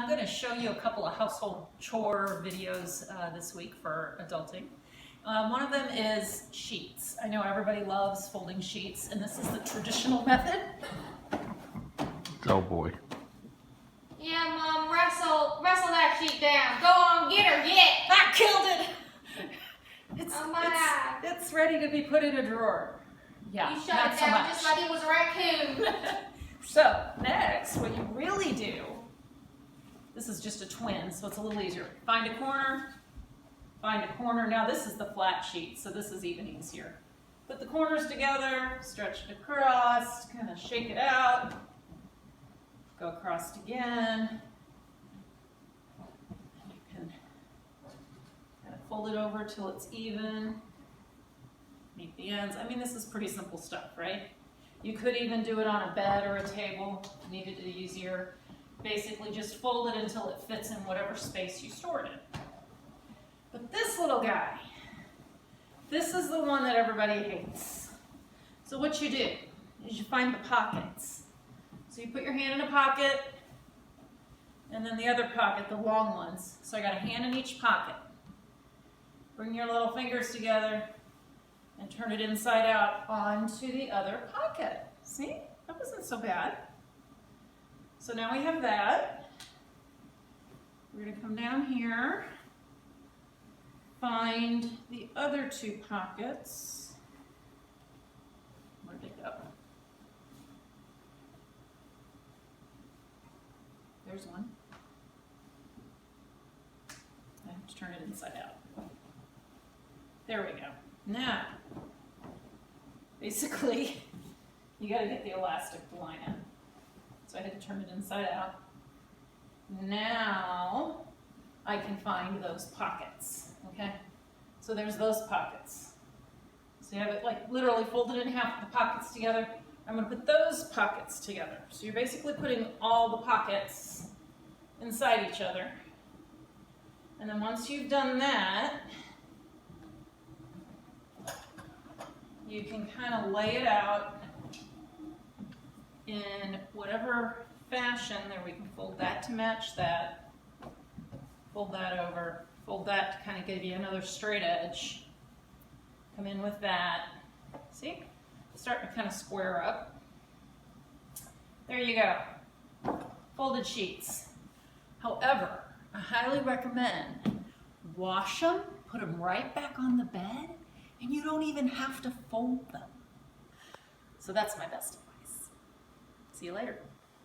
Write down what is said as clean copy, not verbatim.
I'm going to show you a couple of household chore videos this week for adulting. One of them is sheets. I know everybody loves folding sheets, and this is the traditional method. Oh boy. Yeah, Mom, wrestle that sheet down. Go on, get her, get! I killed it! Oh it's ready to be put in a drawer. Yeah, You shut not it so down much. just like it was a raccoon. So next, what you really do, this is just a twin, so it's a little easier. Find a corner, find a corner. Now this is the flat sheet, so this is even easier. Put the corners together, stretch it across, kind of shake it out, go across again. You can kind of fold it over till it's even, meet the ends. I mean, this is pretty simple stuff, right? You could even do it on a bed or a table if you needed it easier. Basically just fold it until it fits in whatever space you stored it. But this little guy, this is the one that everybody hates. So what you do is you find the pockets. So you put your hand in a pocket, and then the other pocket, the long ones. So I got a hand in each pocket. Bring your little fingers together and turn it inside out onto the other pocket. See? That wasn't so bad. So now we have that. We're going to come down here, find the other two pockets. Where'd they go? There's one. I have to turn it inside out. There we go. Now, basically, you got to get the elastic to line up. So I had to turn it inside out. Now, I can find those pockets, okay? So there's those pockets. So you have it like literally folded in half, the pockets together. I'm going to put those pockets together. So you're basically putting all the pockets inside each other. And then once you've done that, you can kind of lay it out in whatever fashion. There, we can fold that to match that, fold that over, fold that to kind of give you another straight edge. Come in with that. See? It's starting to kind of square up. There you go. Folded sheets. However, I highly recommend wash them, put them right back on the bed, and you don't even have to fold them. So that's my best advice. See you later.